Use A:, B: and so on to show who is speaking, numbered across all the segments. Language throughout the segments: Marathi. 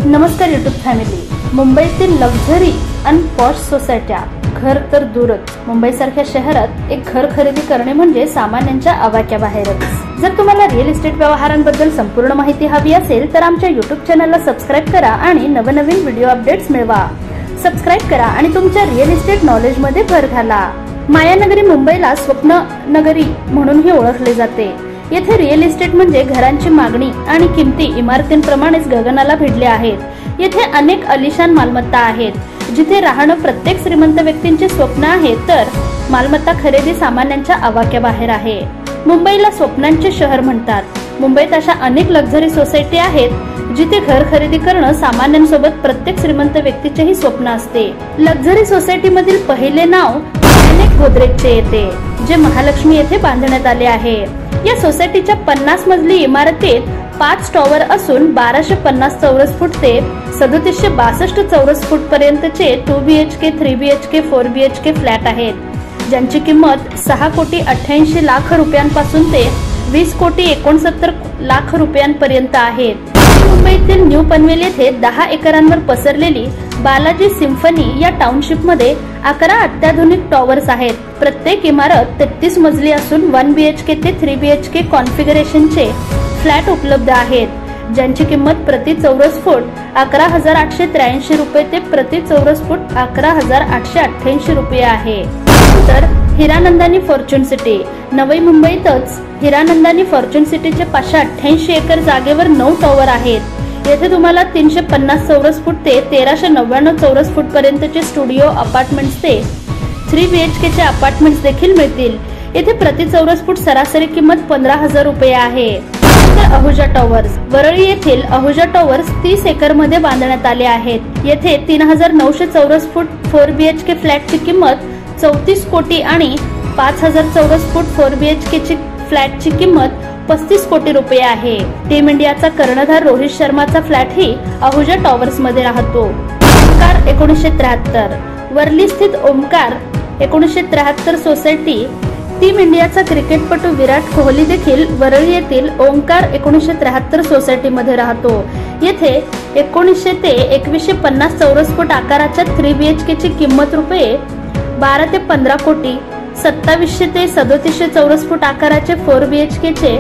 A: नमस्कार यूट्यूब फॅमिली। मुंबईतील लक्झरी आणि पॉश सोसायट्या, घर तर दूरच, मुंबईसारख्या शहरात एक घर खरेदी करणे म्हणजे सामान्यांच्या आवाक्याबाहेरच। जर तुम्हाला रिअल इस्टेट व्यवहारांबद्दल संपूर्ण माहिती हवी असेल तर आमच्या यूट्यूब चॅनलला सबस्क्राइब करा आणि नवनवीन व्हिडिओ अपडेट्स मिळवा। सबस्क्राइब करा आणि तुमच्या रिअल इस्टेट नॉलेज मध्ये भर घाला। मायानगरी मुंबईला स्वप्न नगरी म्हणूनही ओळखले जाते। येथे रिअल इस्टेट म्हणजे घरांची मागणी आणि किमती इमारतींप्रमाणेच गगनाला भिडल्या आहेत। येथे अनेक आलिशान मालमत्ता आहेत, जिथे राहणं प्रत्येक श्रीमंत व्यक्तींचे स्वप्न आहे, तर मालमत्ता खरेदी सामान्यांच्या आवाक्याबाहेर आहे। मुंबईला स्वप्नांचे शहर म्हणतात। मुंबईत अशा अनेक लक्झरी सोसायटी आहेत जिथे घर खरेदी करणं सामान्यांसोबत प्रत्येक श्रीमंत व्यक्तीचेही स्वप्न असते। लक्झरी सोसायटी मधील पहिले नाव गोदरेजचे येते, जे महालक्ष्मी येथे बांधण्यात आले आहे। या सोसायटीच्या 50 मजली इमारतीत 5 टॉवर असून 1250 चौरस फूट ते 3762 चौरस फूट पर्यंतचे 2 BHK, 3 BHK, 4 BHK फ्लॅट आहेत, ज्यांची किंमत 6,88,00,000 रुपयांपासून ते 20,69,00,000 रुपयांपर्यंत आहेत। मुंबईतील न्यू पनवेल येथे 10 एकरांवर पसरलेली बालाजी सिम्फनी या टाउनशिप मध्ये 11 अत्याधुनिक टॉवर्स आहेत। प्रत्येक इमारत 33 मजली असून 1 BHK ते 3 BHK कॉन्फिगरेशनचे फ्लॅट उपलब्ध आहेत, ज्यांची किंमत प्रति चौरस फूट 11,883 रुपये ते प्रति चौरस फूट 11,888 रुपये आहे। तर हिरानंदानी फॉर्च्यून सिटी, नवी मुंबईतच हिरानंदानी फॉर्च्यून सिटीचे 588 एकर जागेवर 9 टॉवर आहेत। येथे तुम्हाला 350 चौरस फूट ते 1399 चौरस फूट पर्यंतचे स्टुडिओ अपार्टमेंट्स ते 3 BHK चे अपार्टमेंट्स देखील मिळतील। येथे प्रति चौरस फूट सरासरी किंमत 15,000 रुपये आहे। तर अहुजा टॉवर्स, वरळी येथील अहुजा टॉवर्स 30 एकर मध्ये बांधण्यात आले आहेत। येथे 3,900 चौरस फूट 4 BHK फ्लॅटची किंमत 34 कोटी आणि 5,000 चौरस फूट 4 BHK ची फ्लॅटची किंमत 35 कोटी रुपये आहे। टीम इंडियाचा कर्णधार रोहित शर्माचा फ्लॅट ही अहुजा टॉवर्स मध्ये राहतो। ओमकार 1973, वर्ली स्थित ओमकार 1973 सोसायटी। टीम इंडियाचा क्रिकेटपटू विराट कोहली देखील वरळी येथील ओमकार 1973 सोसायटी मध्ये राहतो। येथे 1900 ते 2150 चौरस फूट आकाराच्या 3 BHK ची किंमत रुपये 12 ते 15 कोटी, 2700 ते 3700 चौरस फूट आकाराचे 4 BHK चे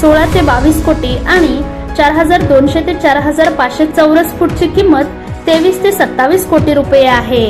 A: 16 ते 22 कोटी आणि 4,200 ते 4,500 चौरस फूटची किंमत 23 ते 27 कोटी रुपये आहे।